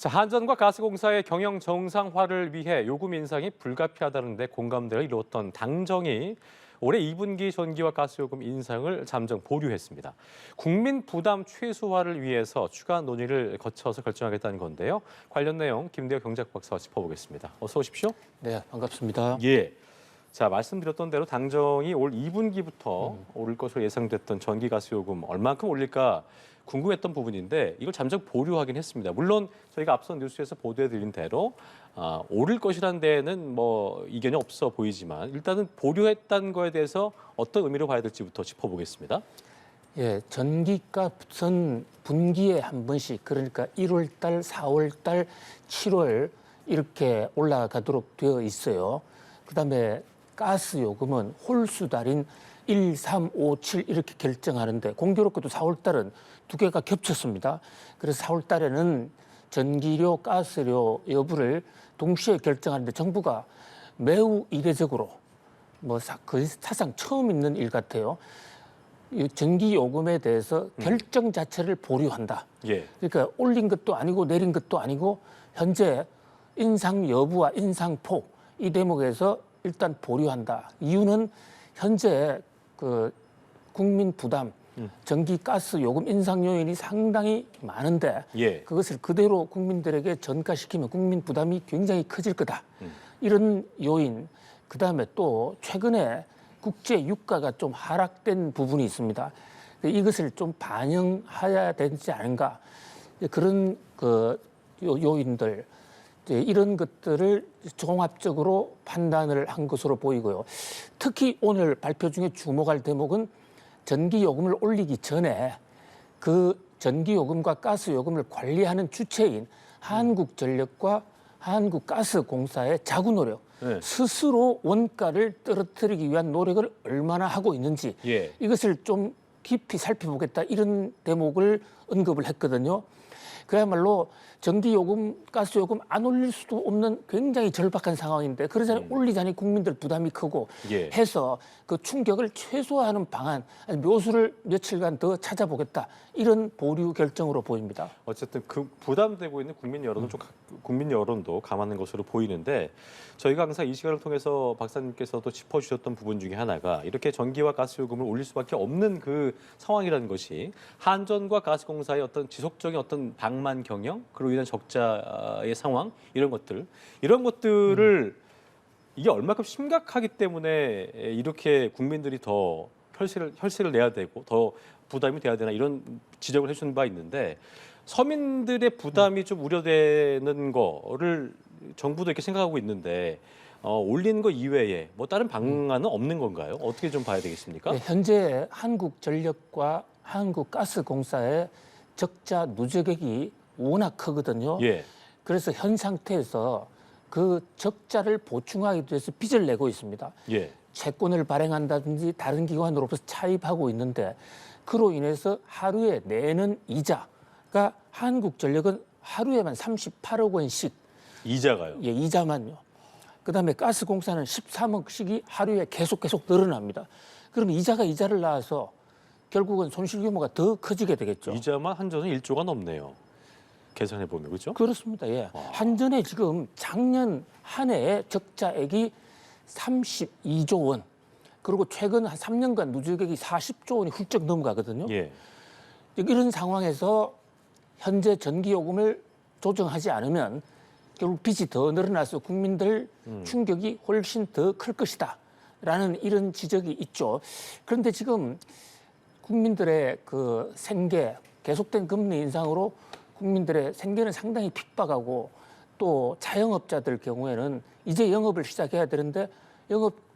자, 한전과 가스공사의 경영 정상화를 위해 요금 인상이 불가피하다는데 공감대를 이루었던 당정이 올해 2분기 전기와 가스요금 인상을 잠정 보류했습니다. 국민 부담 최소화를 위해서 추가 논의를 거쳐서 결정하겠다는 건데요. 관련 내용 김대호 경제학 박사와 짚어보겠습니다. 어서 오십시오. 네, 반갑습니다. 예. 자, 말씀드렸던 대로 당정이 올 2분기부터 오를 것으로 예상됐던 전기 가스 요금 얼만큼 올릴까 궁금했던 부분인데 이걸 잠정 보류하긴 했습니다. 물론 저희가 앞선 뉴스에서 보도해드린 대로 오를 것이라는 데에는 뭐 이견이 없어 보이지만 일단은 보류했다는 거에 대해서 어떤 의미로 봐야 될지부터 짚어보겠습니다. 예, 전기값은 분기에 한 번씩 그러니까 1월 달, 4월 달, 7월 이렇게 올라가도록 되어 있어요. 그다음에 가스 요금은 홀수 달인 1, 3, 5, 7 이렇게 결정하는데 공교롭게도 4월 달은 두 개가 겹쳤습니다. 그래서 4월 달에는 전기료, 가스료 여부를 동시에 결정하는데 정부가 매우 이례적으로 거의 사상 처음 있는 일 같아요. 이 전기 요금에 대해서 결정 자체를 보류한다. 예. 그러니까 올린 것도 아니고 내린 것도 아니고 현재 인상 여부와 인상폭 이 대목에서 일단 보류한다. 이유는 현재 그 국민 부담, 전기, 가스 요금 인상 요인이 상당히 많은데 예. 그것을 그대로 국민들에게 전가시키면 국민 부담이 굉장히 커질 거다. 이런 요인. 그다음에 또 최근에 국제 유가가 좀 하락된 부분이 있습니다. 이것을 좀 반영해야 되지 않은가. 그런 요인들. 이런 것들을 종합적으로 판단을 한 것으로 보이고요. 특히 오늘 발표 중에 주목할 대목은 전기요금을 올리기 전에 그 전기요금과 가스요금을 관리하는 주체인 한국전력과 한국가스공사의 자구 노력, 네. 스스로 원가를 떨어뜨리기 위한 노력을 얼마나 하고 있는지 예. 이것을 좀 깊이 살펴보겠다 이런 대목을 언급을 했거든요. 그야말로 전기요금, 가스요금 안 올릴 수도 없는 굉장히 절박한 상황인데 그러자니 올리자니 국민들 부담이 크고 예. 해서 그 충격을 최소화하는 방안, 아니 묘수를 며칠간 더 찾아보겠다 이런 보류 결정으로 보입니다. 어쨌든 그 부담되고 있는 국민 여론도 감안한 것으로 보이는데 저희가 항상 이 시간을 통해서 박사님께서도 짚어주셨던 부분 중에 하나가 이렇게 전기와 가스 요금을 올릴 수밖에 없는 그 상황이라는 것이 한전과 가스공사의 어떤 지속적인 어떤 방만 경영 그로 인한 적자의 상황 이런 것들을 이게 얼마큼 심각하기 때문에 이렇게 국민들이 더 혈세를 내야 되고 더 부담이 돼야 되나 이런 지적을 해주는 바 있는데 서민들의 부담이 좀 우려되는 거를 정부도 이렇게 생각하고 있는데 올리는 거 이외에 뭐 다른 방안은 없는 건가요? 어떻게 좀 봐야 되겠습니까? 네, 현재 한국전력과 한국가스공사의 적자 누적액이 워낙 크거든요. 예. 그래서 현 상태에서 그 적자를 보충하기 위해서 빚을 내고 있습니다. 예. 채권을 발행한다든지 다른 기관으로부터 차입하고 있는데 그로 인해서 하루에 내는 이자가 한국전력은 하루에만 38억 원씩 이자가요? 예, 이자만요. 그다음에 가스공사는 13억씩이 하루에 계속 늘어납니다. 그러면 이자를 낳아서 결국은 손실 규모가 더 커지게 되겠죠. 이자만 한전은 1조가 넘네요. 계산해 보면 그렇죠? 그렇습니다. 예. 한전에 지금 작년 한 해의 적자액이 32조 원. 그리고 최근 한 3년간 누적액이 40조 원이 훌쩍 넘어가거든요. 예. 이런 상황에서 현재 전기요금을 조정하지 않으면 결국 빚이 더 늘어나서 국민들 충격이 훨씬 더 클 것이다. 라는 이런 지적이 있죠. 그런데 지금 국민들의 그 생계, 계속된 금리 인상으로 국민들의 생계는 상당히 핍박하고 또 자영업자들 경우에는 이제 영업을 시작해야 되는데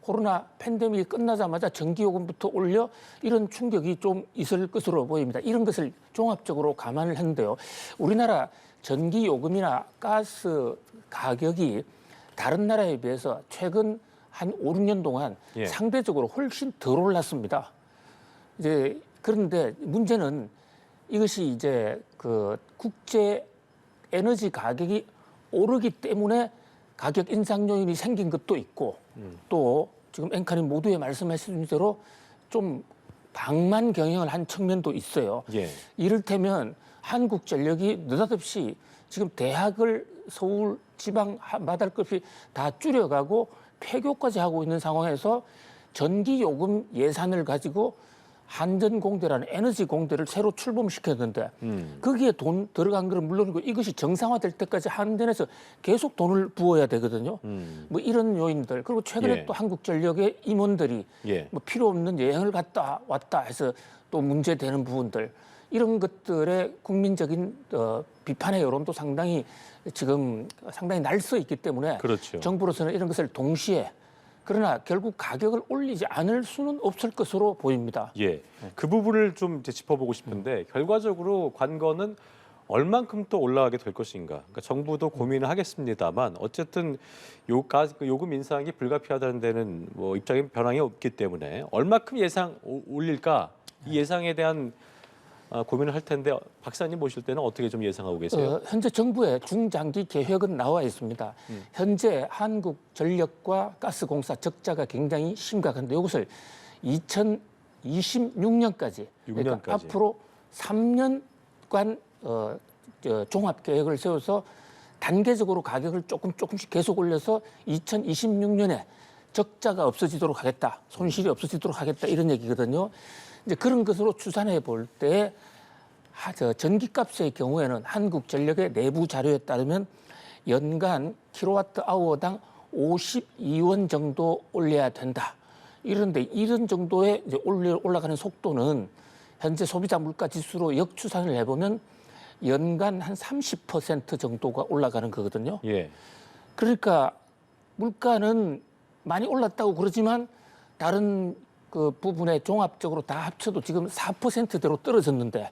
코로나 팬데믹이 끝나자마자 전기요금부터 올려 이런 충격이 좀 있을 것으로 보입니다. 이런 것을 종합적으로 감안을 했는데요. 우리나라 전기요금이나 가스 가격이 다른 나라에 비해서 최근 한 5, 6년 동안 예. 상대적으로 훨씬 덜 올랐습니다. 이제 그런데 문제는 이것이 이제 그 국제 에너지 가격이 오르기 때문에 가격 인상 요인이 생긴 것도 있고 또 지금 앵커님 모두에 말씀하신 대로 좀 방만 경영을 한 측면도 있어요. 예. 이를테면 한국전력이 느닷없이 지금 대학을 서울 지방 마달급이 다 줄여가고 폐교까지 하고 있는 상황에서 전기요금 예산을 가지고 한전공대라는 에너지 공대를 새로 출범시켰는데 거기에 돈 들어간 거는 물론이고 이것이 정상화될 때까지 한전에서 계속 돈을 부어야 되거든요. 뭐 이런 요인들 그리고 최근에 예. 또 한국전력의 임원들이 예. 뭐 필요 없는 여행을 갔다 왔다 해서 또 문제되는 부분들 이런 것들의 국민적인 비판의 여론도 상당히 지금 상당히 날서 있기 때문에 그렇죠. 정부로서는 이런 것을 동시에 그러나 결국 가격을 올리지 않을 수는 없을 것으로 보입니다. 예, 그 부분을 좀 이제 짚어보고 싶은데 결과적으로 관건은 얼만큼 또 올라가게 될 것인가. 그러니까 정부도 고민을 하겠습니다만 어쨌든 요금 인상이 불가피하다는 데는 뭐 입장에 변함이 없기 때문에 얼마큼 올릴까 이 예상에 대한 고민을 할 텐데 박사님 보실 때는 어떻게 좀 예상하고 계세요? 현재 정부의 중장기 계획은 나와 있습니다. 현재 한국전력과 가스공사 적자가 굉장히 심각한데 이것을 2026년까지 그러니까 앞으로 3년간 종합 계획을 세워서 단계적으로 가격을 조금씩 계속 올려서 2026년에 적자가 없어지도록 하겠다, 손실이 없어지도록 하겠다 이런 얘기거든요. 이제 그런 것으로 추산해 볼 때 전기값의 경우에는 한국전력의 내부 자료에 따르면 연간 킬로와트 아워당 52원 정도 올려야 된다. 이런데 이런 정도의 이제 올라가는 속도는 현재 소비자 물가 지수로 역추산을 해보면 연간 한 30% 정도가 올라가는 거거든요. 예. 그러니까 물가는 많이 올랐다고 그러지만 다른 그 부분에 종합적으로 다 합쳐도 지금 4%대로 떨어졌는데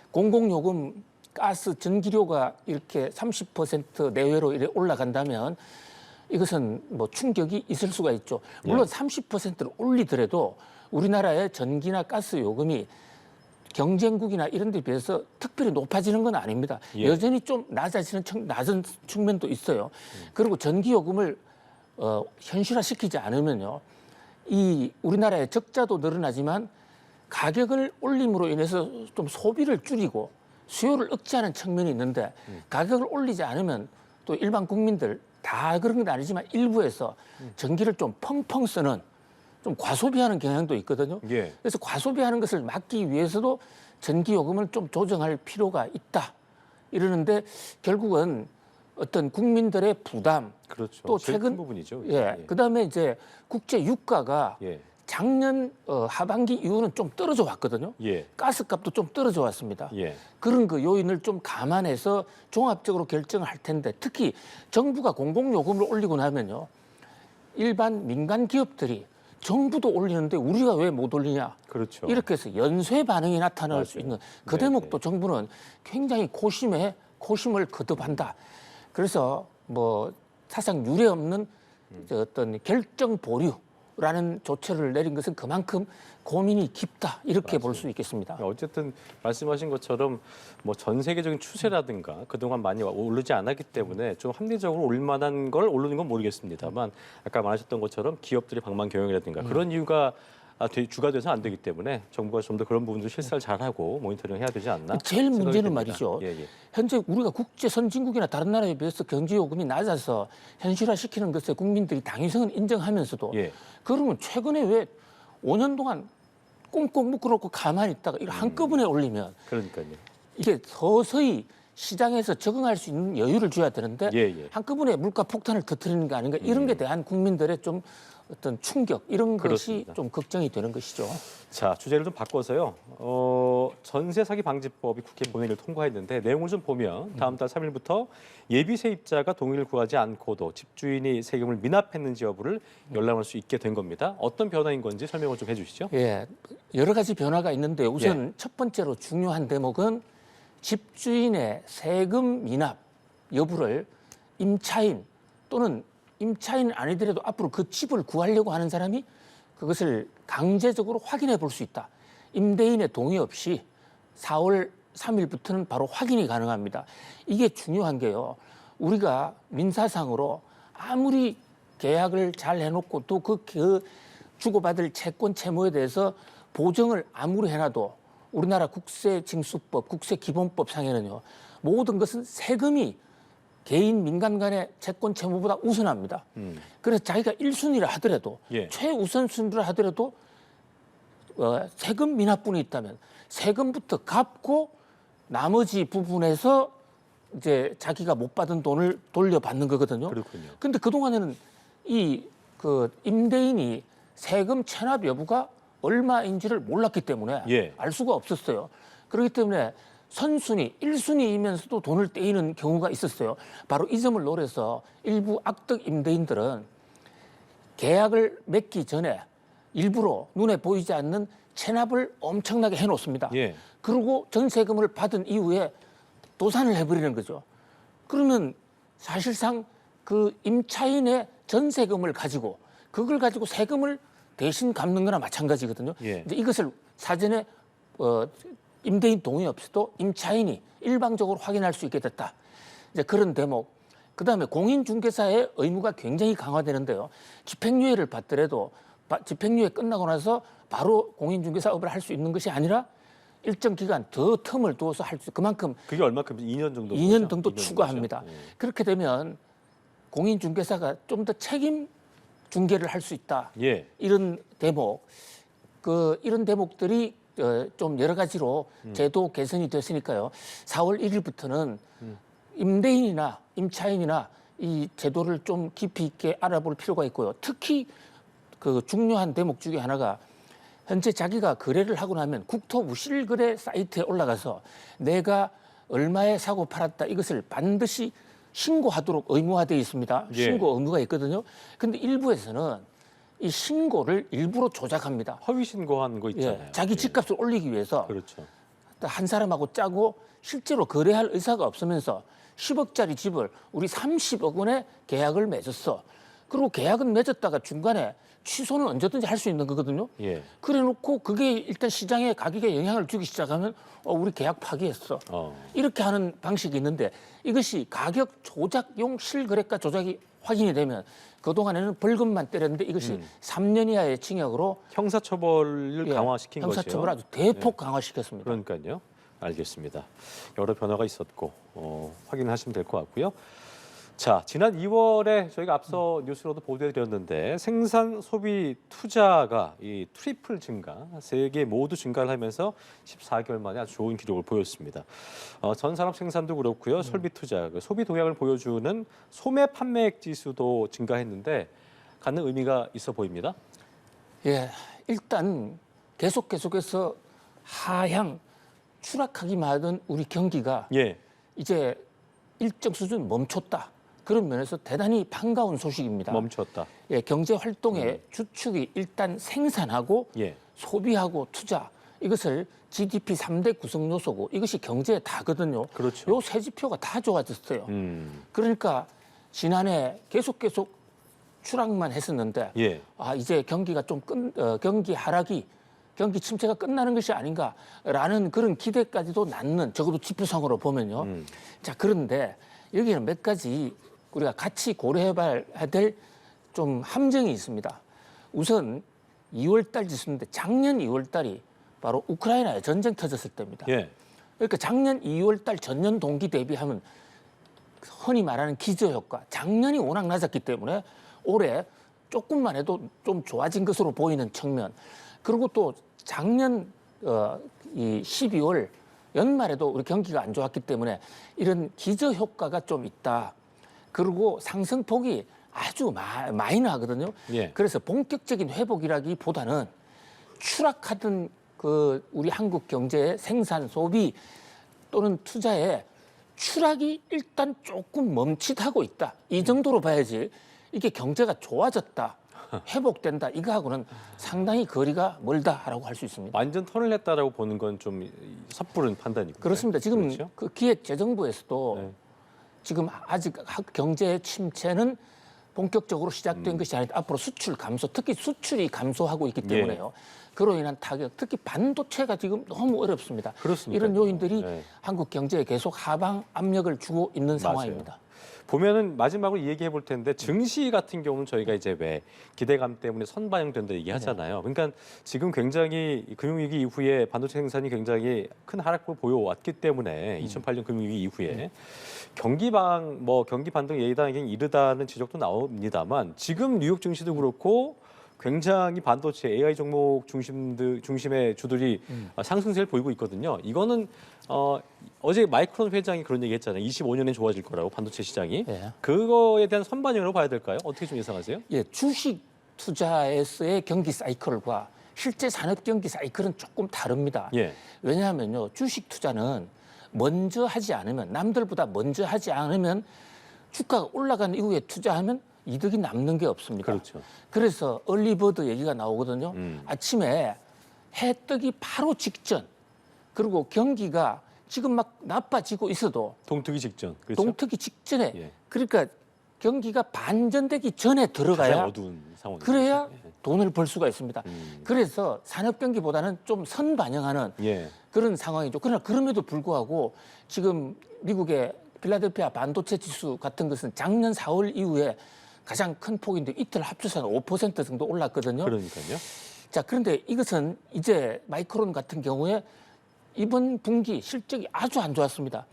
공공요금, 가스, 전기료가 이렇게 30% 내외로 이렇게 올라간다면 이것은 뭐 충격이 있을 수가 있죠. 물론 30%를 올리더라도 우리나라의 전기나 가스 요금이 경쟁국이나 이런 데 비해서 특별히 높아지는 건 아닙니다. 예. 여전히 좀 낮은 측면도 있어요. 그리고 전기요금을 현실화시키지 않으면요. 이 우리나라의 적자도 늘어나지만 가격을 올림으로 인해서 좀 소비를 줄이고 수요를 억제하는 측면이 있는데 가격을 올리지 않으면 또 일반 국민들 다 그런 건 아니지만 일부에서 전기를 좀 펑펑 쓰는 좀 과소비하는 경향도 있거든요. 예. 그래서 과소비하는 것을 막기 위해서도 전기요금을 좀 조정할 필요가 있다. 이러는데 결국은 어떤 국민들의 부담 그렇죠. 또 제일 큰 최근 부분이죠. 예, 그다음에 이제 국제 유가가 예. 작년 하반기 이후는 좀 떨어져 왔거든요. 예. 가스값도 좀 떨어져 왔습니다. 예. 그런 그 요인을 좀 감안해서 종합적으로 결정을 할 텐데 특히 정부가 공공요금을 올리고 나면요. 일반 민간 기업들이 정부도 올리는데 우리가 왜 못 올리냐. 그렇죠. 이렇게 해서 연쇄 반응이 나타날 맞아요. 수 있는 그 네, 대목도 정부는 굉장히 고심을 거듭한다. 그래서 뭐 사상 유례 없는 어떤 결정 보류라는 조처를 내린 것은 그만큼 고민이 깊다 이렇게 볼 수 있겠습니다. 어쨌든 말씀하신 것처럼 뭐 전 세계적인 추세라든가 그동안 많이 오르지 않았기 때문에 좀 합리적으로 올릴 만한 걸 오르는 건 모르겠습니다만 아까 말하셨던 것처럼 기업들의 방만 경영이라든가 그런 이유가 주가 돼서 안 되기 때문에 정부가 좀 더 그런 부분들 실사를 잘하고 모니터링 해야 되지 않나? 제일 생각이 문제는 듭니다. 말이죠. 예, 예. 현재 우리가 국제 선진국이나 다른 나라에 비해서 경제요금이 낮아서 현실화시키는 것에 국민들이 당위성은 인정하면서도 예. 그러면 최근에 왜 5년 동안 꽁꽁 묶어놓고 가만히 있다가 이걸 한꺼번에 올리면 그러니까요. 이게 서서히 시장에서 적응할 수 있는 여유를 줘야 되는데 예, 예. 한꺼번에 물가 폭탄을 터뜨리는 게 아닌가 이런 게 대한 국민들의 좀 어떤 충격 이런 그렇습니다. 것이 좀 걱정이 되는 것이죠. 자, 주제를 좀 바꿔서요. 전세 사기 방지법이 국회 본회의를 통과했는데 내용을 좀 보면 다음 달 3일부터 예비 세입자가 동의를 구하지 않고도 집주인이 세금을 미납했는지 여부를 열람할 수 있게 된 겁니다. 어떤 변화인 건지 설명을 좀 해주시죠. 예, 여러 가지 변화가 있는데 우선 예. 첫 번째로 중요한 대목은 집주인의 세금 미납 여부를 임차인 또는 임차인 아니더라도 앞으로 그 집을 구하려고 하는 사람이 그것을 강제적으로 확인해 볼 수 있다. 임대인의 동의 없이 4월 3일부터는 바로 확인이 가능합니다. 이게 중요한 게요. 우리가 민사상으로 아무리 계약을 잘 해놓고 또 그 주고받을 채권 채무에 대해서 보정을 아무리 해놔도 우리나라 국세징수법, 국세기본법 상에는요. 모든 것은 세금이 개인 민간 간의 채권 채무보다 우선합니다. 그래서 자기가 1순위라 하더라도 예. 최우선 순위라 하더라도 세금 미납분이 있다면 세금부터 갚고 나머지 부분에서 이제 자기가 못 받은 돈을 돌려받는 거거든요. 그렇군요. 근데 그동안에는 이 임대인이 세금 체납 여부가 얼마인지를 몰랐기 때문에 예. 알 수가 없었어요. 그렇기 때문에 선순위, 1순위이면서도 돈을 떼이는 경우가 있었어요. 바로 이 점을 노려서 일부 악덕 임대인들은 계약을 맺기 전에 일부러 눈에 보이지 않는 체납을 엄청나게 해놓습니다. 예. 그리고 전세금을 받은 이후에 도산을 해버리는 거죠. 그러면 사실상 그 임차인의 전세금을 가지고 그걸 가지고 세금을 대신 갚는 거나 마찬가지거든요. 예. 이제 이것을 사전에 임대인 동의 없이도 임차인이 일방적으로 확인할 수 있게 됐다. 이제 그런 대목. 그다음에 공인중개사의 의무가 굉장히 강화되는데요. 집행유예를 받더라도 집행유예 끝나고 나서 바로 공인중개사업을 할 수 있는 것이 아니라 일정 기간 더 텀을 두어서 할 수 그만큼 그게 얼마큼 2년 정도 2년 거죠? 정도 2년 추가합니다. 정도죠? 예. 그렇게 되면 공인중개사가 좀 더 책임 중개를 할 수 있다. 예. 이런 대목, 이런 대목들이 좀 여러 가지로 제도 개선이 됐으니까요. 4월 1일부터는 임대인이나 임차인이나 이 제도를 좀 깊이 있게 알아볼 필요가 있고요. 특히 그 중요한 대목 중에 하나가 현재 자기가 거래를 하고 나면 국토부 실거래 사이트에 올라가서 내가 얼마에 사고 팔았다 이것을 반드시 신고하도록 의무화되어 있습니다. 예. 신고 의무가 있거든요. 근데 일부에서는 이 신고를 일부러 조작합니다. 허위 신고한 거 있잖아요. 예, 자기 집값을 올리기 위해서 그렇죠. 한 사람하고 짜고 실제로 거래할 의사가 없으면서 10억짜리 집을 우리 30억 원에 계약을 맺었어. 그리고 계약은 맺었다가 중간에 취소는 언제든지 할 수 있는 거거든요. 예. 그래놓고 그게 일단 시장의 가격에 영향을 주기 시작하면 우리 계약 파기했어. 이렇게 하는 방식이 있는데 이것이 가격 조작용 실거래가 조작이 확인이 되면 그동안에는 벌금만 때렸는데 이것이 3년 이하의 징역으로 형사처벌을 강화시킨 거죠. 형사처벌을 아주 대폭 강화시켰습니다. 그러니까요. 알겠습니다. 여러 변화가 있었고 확인하시면 될 것 같고요. 자, 지난 2월에 저희가 앞서 뉴스로도 보도해드렸는데 생산, 소비, 투자가 이 트리플 증가, 세 개 모두 증가를 하면서 14개월 만에 아주 좋은 기록을 보였습니다. 전 산업 생산도 그렇고요, 설비 투자, 소비 동향을 보여주는 소매 판매액 지수도 증가했는데 갖는 의미가 있어 보입니다. 예, 일단 계속해서 하향 추락하기만 하던 우리 경기가 예, 이제 일정 수준 멈췄다. 그런 면에서 대단히 반가운 소식입니다. 멈췄다. 예, 경제 활동의 주축이 일단 생산하고 예, 소비하고 투자 이것을 GDP 3대 구성 요소고 이것이 경제에 다거든요. 그렇죠. 요 세 지표가 다 좋아졌어요. 그러니까 지난해 계속 추락만 했었는데 예, 이제 경기가 좀 경기 하락이 경기 침체가 끝나는 것이 아닌가라는 그런 기대까지도 낳는 적어도 지표상으로 보면요. 자, 그런데 여기는 몇 가지 우리가 같이 고려해봐야 될 좀 함정이 있습니다. 우선 2월달 지수인데 작년 2월달이 바로 우크라이나에 전쟁 터졌을 때입니다. 예, 그러니까 작년 2월달 전년 동기 대비하면 흔히 말하는 기저효과, 작년이 워낙 낮았기 때문에 올해 조금만 해도 좀 좋아진 것으로 보이는 측면, 그리고 또 작년 이 12월 연말에도 우리 경기가 안 좋았기 때문에 이런 기저효과가 좀 있다. 그리고 상승폭이 아주 마이너하거든요. 예. 그래서 본격적인 회복이라기보다는 추락하던 그 우리 한국 경제의 생산, 소비 또는 투자에 추락이 일단 조금 멈칫하고 있다. 이 정도로 봐야지 이게 경제가 좋아졌다, 회복된다 이거하고는 상당히 거리가 멀다라고 할 수 있습니다. 완전 턴을 냈다라고 보는 건 좀 섣부른 판단이고. 그렇습니다. 지금 그렇죠? 그 기획재정부에서도 네. 지금 아직 경제 침체는 본격적으로 시작된 것이 아니다. 앞으로 수출 감소, 특히 수출이 감소하고 있기 때문에요. 그로 인한 타격, 특히 반도체가 지금 너무 어렵습니다. 그렇습니다. 이런 요인들이 네. 한국 경제에 계속 하방 압력을 주고 있는 상황입니다. 보면은 마지막으로 이 얘기해 볼 텐데 증시 같은 경우는 저희가 이제 왜 기대감 때문에 선반영된다 얘기하잖아요. 그러니까 지금 굉장히 금융위기 이후에 반도체 생산이 굉장히 큰 하락을 보여왔기 때문에 2008년 금융위기 이후에 경기 반등 예단에겐 이르다는 지적도 나옵니다만 지금 뉴욕 증시도 그렇고 굉장히 반도체 AI 종목 중심의 주들이 상승세를 보이고 있거든요. 이거는 어제 마이크론 회장이 그런 얘기 했잖아요. 25년에 좋아질 거라고 반도체 시장이. 예. 그거에 대한 선반영으로 봐야 될까요? 어떻게 좀 예상하세요? 예, 주식 투자에서의 경기 사이클과 실제 산업 경기 사이클은 조금 다릅니다. 예. 왜냐하면요, 주식 투자는 먼저 하지 않으면 남들보다 먼저 하지 않으면 주가가 올라간 이후에 투자하면 이득이 남는 게 없습니다. 그렇죠. 그래서 얼리버드 얘기가 나오거든요. 아침에 해 뜨기 바로 직전 그리고 경기가 지금 막 나빠지고 있어도 동트기 직전. 그렇죠? 동트기 직전에 예. 그러니까 경기가 반전되기 전에 가장 들어가야 어두운 상황. 그래야 돈을 벌 수가 있습니다. 음. 그래서 산업 경기보다는 좀 선반영하는 예. 그런 상황이죠. 그러나 그럼에도 불구하고 지금 미국의 필라델피아 반도체 지수 같은 것은 작년 4월 이후에 가장 큰 폭인데 이틀 합쳐서 5% 정도 올랐거든요. 그러니까요. 자, 그런데 이것은 이제 마이크론 같은 경우에 이번 분기 실적이 아주 안 좋았습니다.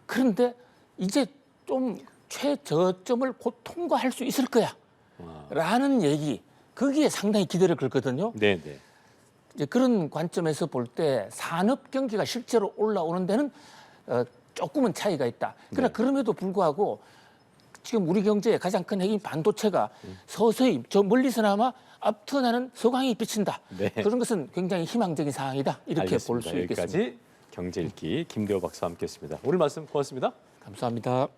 그런데 이제 좀 최저점을 곧 통과할 수 있을 거야. 라는 얘기, 거기에 상당히 기대를 걸거든요. 네, 네. 이제 그런 관점에서 볼 때 산업 경기가 실제로 올라오는 데는 조금은 차이가 있다. 그러나 네. 그럼에도 불구하고 지금 우리 경제의 가장 큰 핵인 반도체가 서서히 저 멀리서나마 앞터나는 서광이 비친다. 네. 그런 것은 굉장히 희망적인 상황이다. 이렇게 볼 수 있겠습니다. 여기까지 경제 읽기 김대호 박사와 함께했습니다. 오늘 말씀 고맙습니다. 감사합니다.